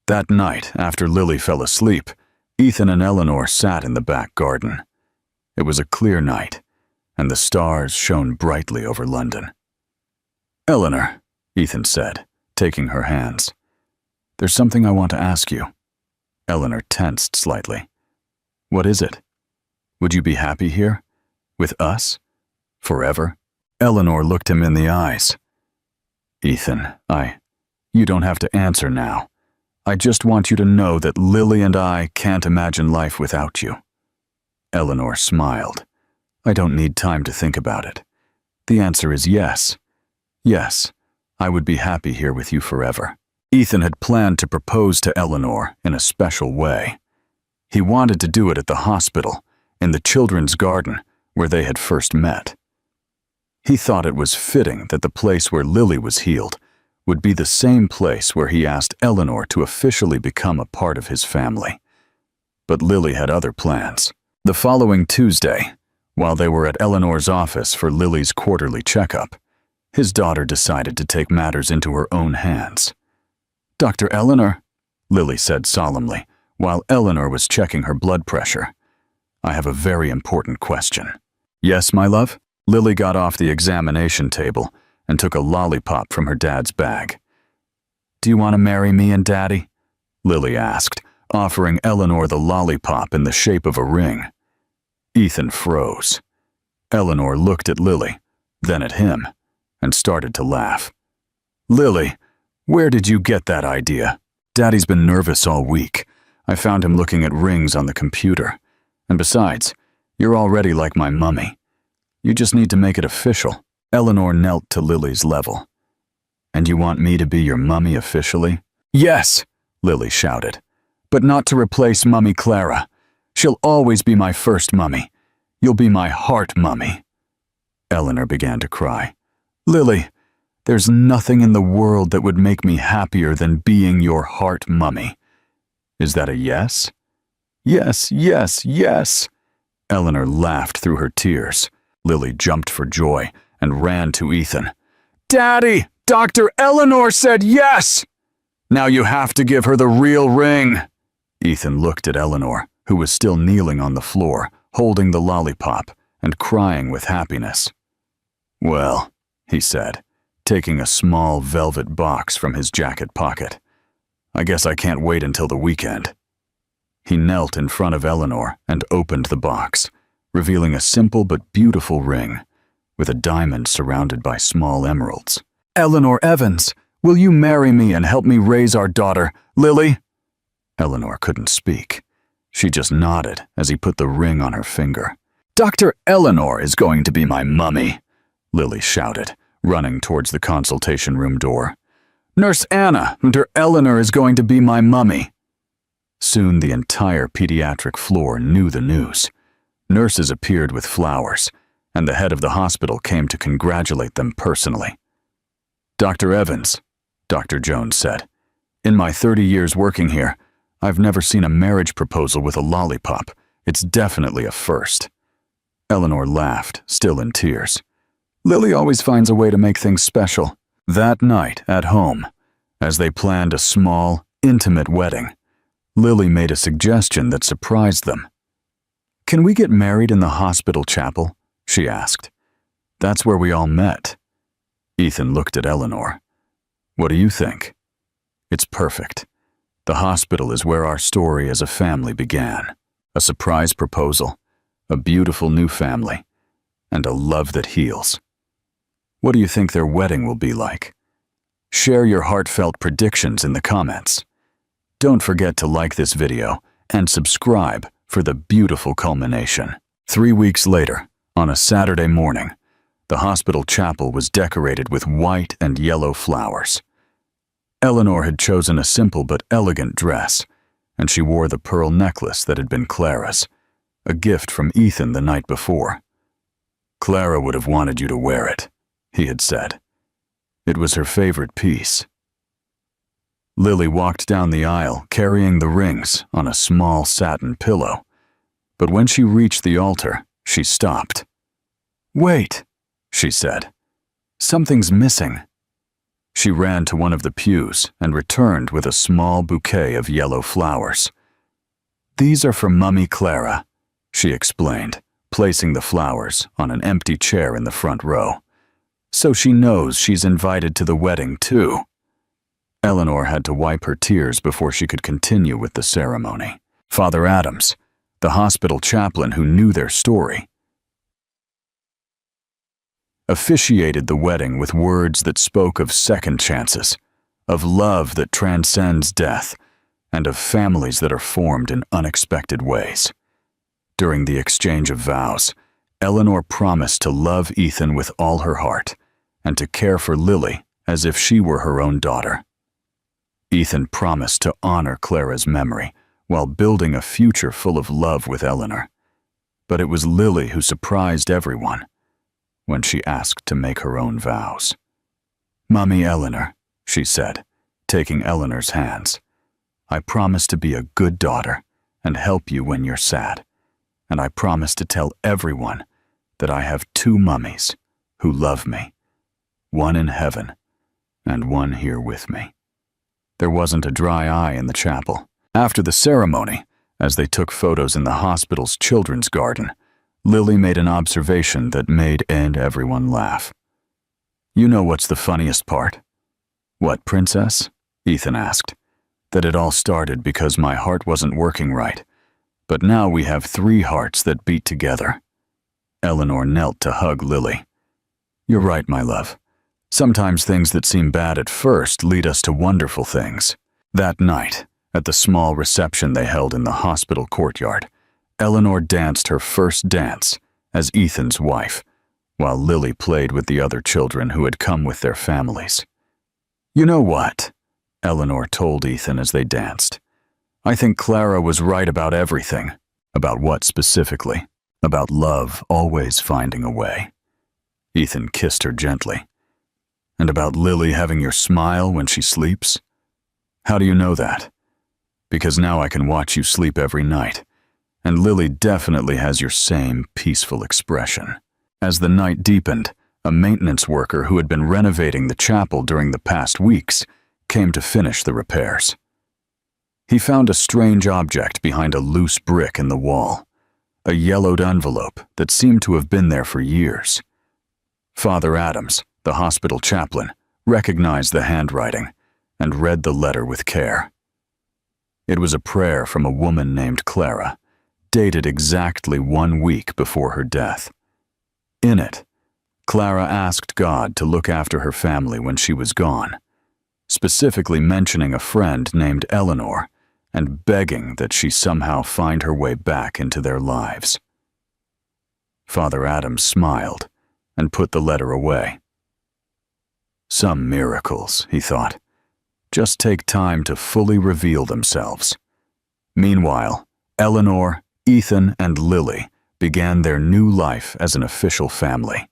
That night, after Lily fell asleep, Ethan and Eleanor sat in the back garden. It was a clear night, and the stars shone brightly over London. "Eleanor," Ethan said, taking her hands, "there's something I want to ask you." Eleanor tensed slightly. "What is it? Would you be happy here? With us? Forever?" Eleanor looked him in the eyes. "Ethan, you don't have to answer now. I just want you to know that Lily and I can't imagine life without you." Eleanor smiled. "I don't need time to think about it. The answer is yes. Yes, I would be happy here with you forever. Ethan had planned to propose to Eleanor in a special way. He wanted to do it at the hospital, in the children's garden where they had first met. He thought it was fitting that the place where Lily was healed would be the same place where he asked Eleanor to officially become a part of his family. But Lily had other plans. The following Tuesday, while they were at Eleanor's office for Lily's quarterly checkup, his daughter decided to take matters into her own hands. "Dr. Eleanor," Lily said solemnly, while Eleanor was checking her blood pressure, "I have a very important question." "Yes, my love?" Lily got off the examination table and took a lollipop from her dad's bag. "Do you want to marry me and Daddy?" Lily asked, offering Eleanor the lollipop in the shape of a ring. Ethan froze. Eleanor looked at Lily, then at him, and started to laugh. "Lily, where did you get that idea?" "Daddy's been nervous all week. I found him looking at rings on the computer. And besides, you're already like my mummy. You just need to make it official." Eleanor knelt to Lily's level. "And you want me to be your mummy officially?" "Yes," Lily shouted. "But not to replace Mummy Clara. She'll always be my first mummy. You'll be my heart mummy." Eleanor began to cry. "Lily, there's nothing in the world that would make me happier than being your heart mummy. Is that a yes?" "Yes, yes, yes." Eleanor laughed through her tears. Lily jumped for joy and ran to Ethan. "Daddy, Dr. Eleanor said yes! Now you have to give her the real ring." Ethan looked at Eleanor, who was still kneeling on the floor, holding the lollipop and crying with happiness. "Well," he said, taking a small velvet box from his jacket pocket, "I guess I can't wait until the weekend." He knelt in front of Eleanor and opened the box, revealing a simple but beautiful ring, with a diamond surrounded by small emeralds. "Eleanor Evans, will you marry me and help me raise our daughter, Lily?" Eleanor couldn't speak. She just nodded as he put the ring on her finger. "Dr. Eleanor is going to be my mummy," Lily shouted, running towards the consultation room door. "Nurse Anna, Dr. Eleanor is going to be my mummy." Soon the entire pediatric floor knew the news. Nurses appeared with flowers, and the head of the hospital came to congratulate them personally. "Dr. Evans," Dr. Jones said, "in my 30 years working here, I've never seen a marriage proposal with a lollipop. It's definitely a first." Eleanor laughed, still in tears. "Lily always finds a way to make things special." That night at home, as they planned a small, intimate wedding, Lily made a suggestion that surprised them. "Can we get married in the hospital chapel?" she asked. "That's where we all met." Ethan looked at Eleanor. "What do you think?" "It's perfect. The hospital is where our story as a family began. A surprise proposal, a beautiful new family, and a love that heals. What do you think their wedding will be like? Share your heartfelt predictions in the comments. Don't forget to like this video and subscribe for the beautiful culmination. 3 weeks later, on a Saturday morning, the hospital chapel was decorated with white and yellow flowers. Eleanor had chosen a simple but elegant dress, and she wore the pearl necklace that had been Clara's, a gift from Ethan the night before. "Clara would have wanted you to wear it," he had said. "It was her favorite piece." Lily walked down the aisle carrying the rings on a small satin pillow, but when she reached the altar, she stopped. "Wait," she said. "Something's missing." She ran to one of the pews and returned with a small bouquet of yellow flowers. "These are for Mummy Clara," she explained, placing the flowers on an empty chair in the front row. "So she knows she's invited to the wedding too." Eleanor had to wipe her tears before she could continue with the ceremony. Father Adams, the hospital chaplain who knew their story, officiated the wedding with words that spoke of second chances, of love that transcends death, and of families that are formed in unexpected ways. During the exchange of vows, Eleanor promised to love Ethan with all her heart and to care for Lily as if she were her own daughter. Ethan promised to honor Clara's memory while building a future full of love with Eleanor. But it was Lily who surprised everyone when she asked to make her own vows. "Mommy Eleanor," she said, taking Eleanor's hands, "I promise to be a good daughter and help you when you're sad. And I promise to tell everyone that I have two mummies who love me, one in heaven and one here with me." There wasn't a dry eye in the chapel. After the ceremony, as they took photos in the hospital's children's garden, Lily made an observation that made everyone laugh. "You know what's the funniest part?" "What, princess?" Ethan asked. "That it all started because my heart wasn't working right. But now we have 3 hearts that beat together." Eleanor knelt to hug Lily. "You're right, my love. Sometimes things that seem bad at first lead us to wonderful things." That night, at the small reception they held in the hospital courtyard, Eleanor danced her first dance as Ethan's wife, while Lily played with the other children who had come with their families. "You know what?" Eleanor told Ethan as they danced. "I think Clara was right about everything." "About what specifically?" "About love always finding a way." Ethan kissed her gently. "And about Lily having your smile when she sleeps?" "How do you know that?" "Because now I can watch you sleep every night, and Lily definitely has your same peaceful expression." As the night deepened, a maintenance worker who had been renovating the chapel during the past weeks came to finish the repairs. He found a strange object behind a loose brick in the wall, a yellowed envelope that seemed to have been there for years. Father Adams, the hospital chaplain, recognized the handwriting and read the letter with care. It was a prayer from a woman named Clara, dated exactly 1 week before her death. In it, Clara asked God to look after her family when she was gone, specifically mentioning a friend named Eleanor and begging that she somehow find her way back into their lives. Father Adams smiled and put the letter away. Some miracles, he thought, just take time to fully reveal themselves. Meanwhile, Eleanor, Ethan, and Lily began their new life as an official family,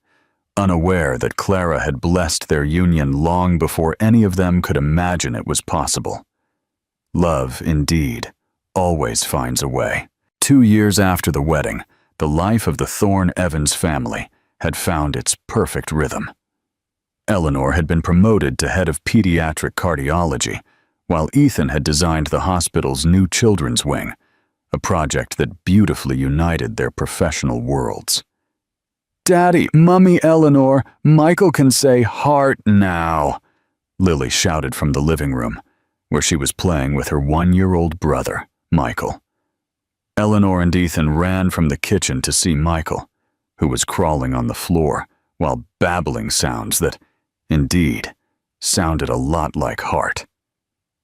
unaware that Clara had blessed their union long before any of them could imagine it was possible. Love, indeed, always finds a way. 2 years after the wedding, the life of the Thorne Evans family had found its perfect rhythm. Eleanor had been promoted to head of pediatric cardiology, while Ethan had designed the hospital's new children's wing, a project that beautifully united their professional worlds. "Daddy, Mummy Eleanor, Michael can say heart now," Lily shouted from the living room, where she was playing with her 1-year-old brother, Michael. Eleanor and Ethan ran from the kitchen to see Michael, who was crawling on the floor while babbling sounds that, indeed, sounded a lot like heart.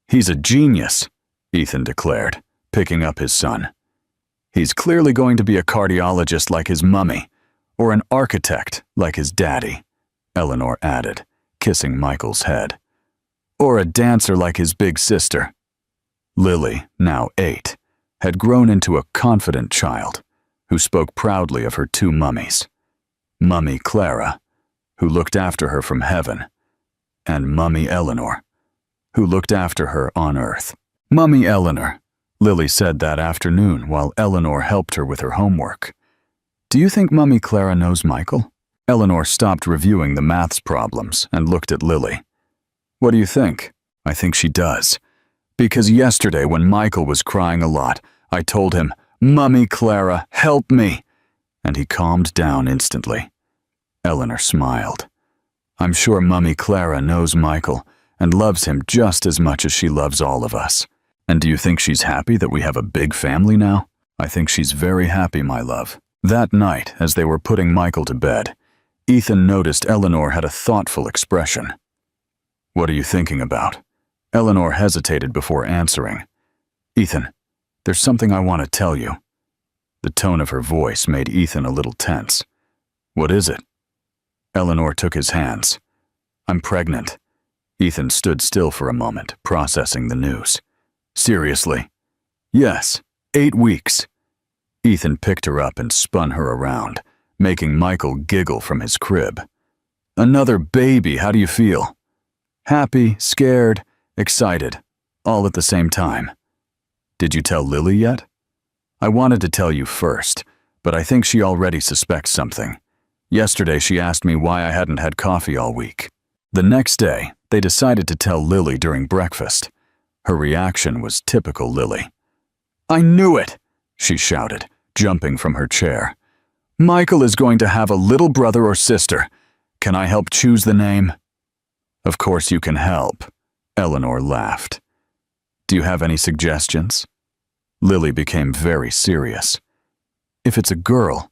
"He's a genius," Ethan declared, picking up his son. "He's clearly going to be a cardiologist like his mummy, or an architect like his daddy," Eleanor added, kissing Michael's head. "Or a dancer like his big sister." Lily, now 8, had grown into a confident child who spoke proudly of her 2 mummies, Mummy Clara, who looked after her from heaven, and Mummy Eleanor, who looked after her on earth. "Mummy Eleanor," Lily said that afternoon while Eleanor helped her with her homework. "Do you think Mummy Clara knows Michael?" Eleanor stopped reviewing the maths problems and looked at Lily. "What do you think?" "I think she does. Because yesterday when Michael was crying a lot, I told him, 'Mummy Clara, help me!' and he calmed down instantly." Eleanor smiled. "I'm sure Mummy Clara knows Michael and loves him just as much as she loves all of us. And do you think she's happy that we have a big family now?" "I think she's very happy, my love." That night, as they were putting Michael to bed, Ethan noticed Eleanor had a thoughtful expression. "What are you thinking about?" Eleanor hesitated before answering. "Ethan, there's something I want to tell you." The tone of her voice made Ethan a little tense. "What is it?" Eleanor took his hands. "I'm pregnant, Ethan stood still for a moment, processing the news. Seriously? Yes, 8 weeks. Ethan picked her up and spun her around, making Michael giggle from his crib. Another baby, how do you feel? Happy, scared, excited, all at the same time. Did you tell Lily yet? I wanted to tell you first, but I think she already suspects something. Yesterday she asked me why I hadn't had coffee all week. The next day, they decided to tell Lily during breakfast. Her reaction was typical Lily. I knew it, she shouted, jumping from her chair. Michael is going to have a little brother or sister. Can I help choose the name? Of course you can help, Eleanor laughed. Do you have any suggestions? Lily became very serious. If it's a girl,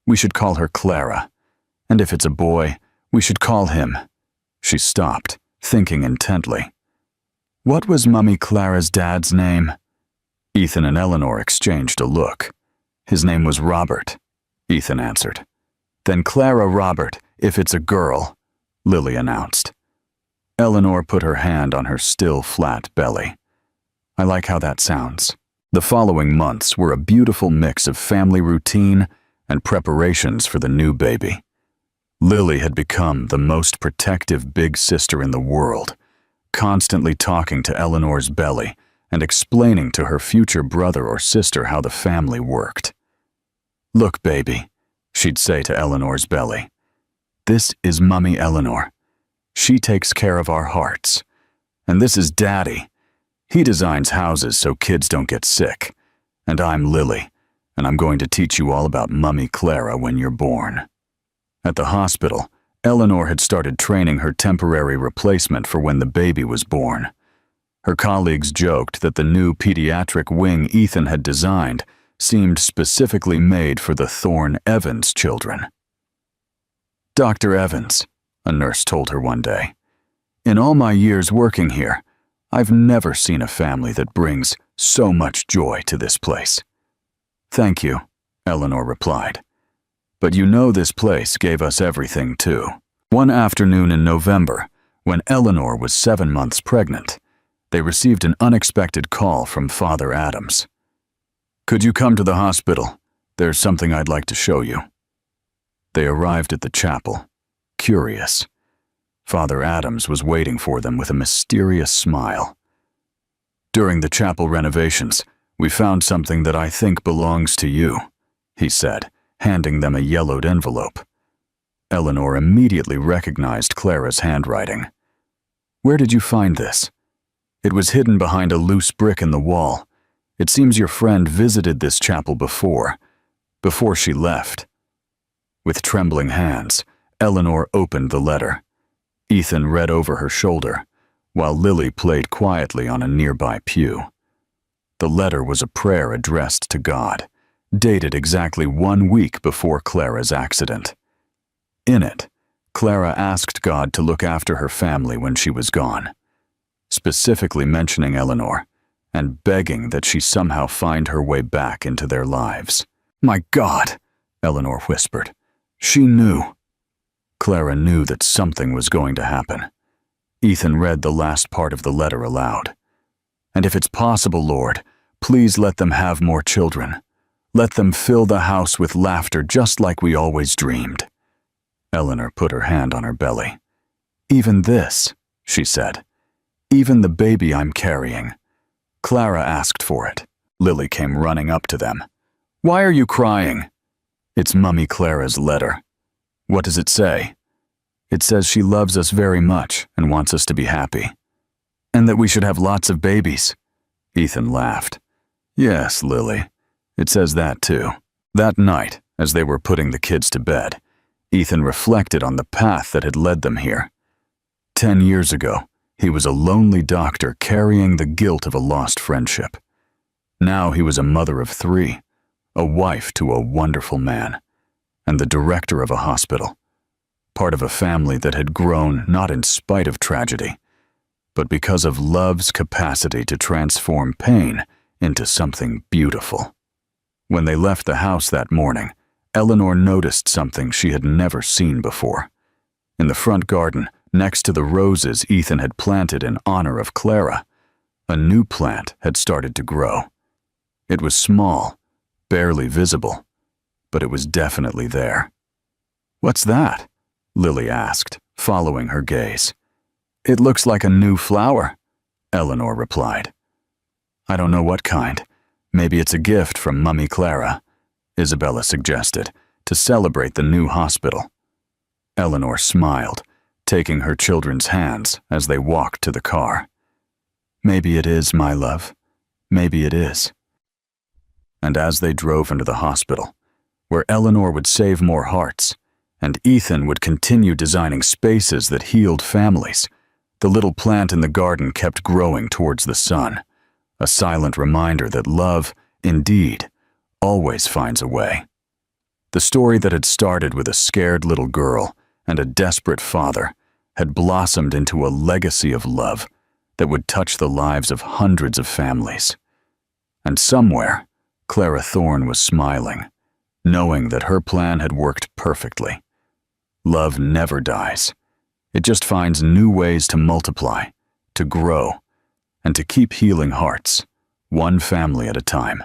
we should call her Clara. And if it's a boy, we should call him. She stopped, thinking intently. What was Mummy Clara's dad's name? Ethan and Eleanor exchanged a look. His name was Robert, Ethan answered. Then Clara Robert, if it's a girl, Lily announced. Eleanor put her hand on her still flat belly. I like how that sounds. The following months were a beautiful mix of family routine and preparations for the new baby. Lily had become the most protective big sister in the world, constantly talking to Eleanor's belly and explaining to her future brother or sister how the family worked. Look, baby, she'd say to Eleanor's belly. This is Mummy Eleanor. She takes care of our hearts. And this is Daddy. He designs houses so kids don't get sick. And I'm Lily, and I'm going to teach you all about Mummy Clara when you're born. At the hospital, Eleanor had started training her temporary replacement for when the baby was born. Her colleagues joked that the new pediatric wing Ethan had designed seemed specifically made for the Thorne Evans children. Dr. Evans, a nurse told her one day, in all my years working here, I've never seen a family that brings so much joy to this place. Thank you, Eleanor replied. But you know this place gave us everything too. One afternoon in November, when Eleanor was 7 months pregnant, they received an unexpected call from Father Adams. Could you come to the hospital? There's something I'd like to show you. They arrived at the chapel, curious. Father Adams was waiting for them with a mysterious smile. During the chapel renovations, we found something that I think belongs to you, he said, handing them a yellowed envelope. Eleanor immediately recognized Clara's handwriting. Where did you find this? It was hidden behind a loose brick in the wall. It seems your friend visited this chapel before she left. With trembling hands, Eleanor opened the letter. Ethan read over her shoulder, while Lily played quietly on a nearby pew. The letter was a prayer addressed to God, dated exactly 1 week before Clara's accident. In it, Clara asked God to look after her family when she was gone, specifically mentioning Eleanor and begging that she somehow find her way back into their lives. My God, Eleanor whispered. She knew. Clara knew that something was going to happen. Ethan read the last part of the letter aloud. And if it's possible, Lord, please let them have more children. Let them fill the house with laughter just like we always dreamed. Eleanor put her hand on her belly. Even this, she said. Even the baby I'm carrying. Clara asked for it. Lily came running up to them. Why are you crying? It's Mummy Clara's letter. What does it say? It says she loves us very much and wants us to be happy. And that we should have lots of babies. Ethan laughed. Yes, Lily. It says that too. That night, as they were putting the kids to bed, Ethan reflected on the path that had led them here. 10 years ago, he was a lonely doctor carrying the guilt of a lost friendship. Now he was a mother of 3, a wife to a wonderful man, and the director of a hospital, part of a family that had grown not in spite of tragedy, but because of love's capacity to transform pain into something beautiful. When they left the house that morning, Eleanor noticed something she had never seen before. In the front garden, Next to the roses Ethan had planted in honor of Clara, a new plant had started to grow. It was small, barely visible, but it was definitely there. "What's that?" Lily asked, following her gaze. "It looks like a new flower," Eleanor replied. "I don't know what kind. Maybe it's a gift from Mummy Clara," Isabella suggested, to celebrate the new hospital. Eleanor smiled, taking her children's hands as they walked to the car. "Maybe it is, my love. Maybe it is." And as they drove into the hospital, where Eleanor would save more hearts, and Ethan would continue designing spaces that healed families, the little plant in the garden kept growing towards the sun, a silent reminder that love, indeed, always finds a way. The story that had started with a scared little girl and a desperate father had blossomed into a legacy of love that would touch the lives of hundreds of families. And somewhere, Clara Thorne was smiling, knowing that her plan had worked perfectly. Love never dies. It just finds new ways to multiply, to grow, and to keep healing hearts, one family at a time.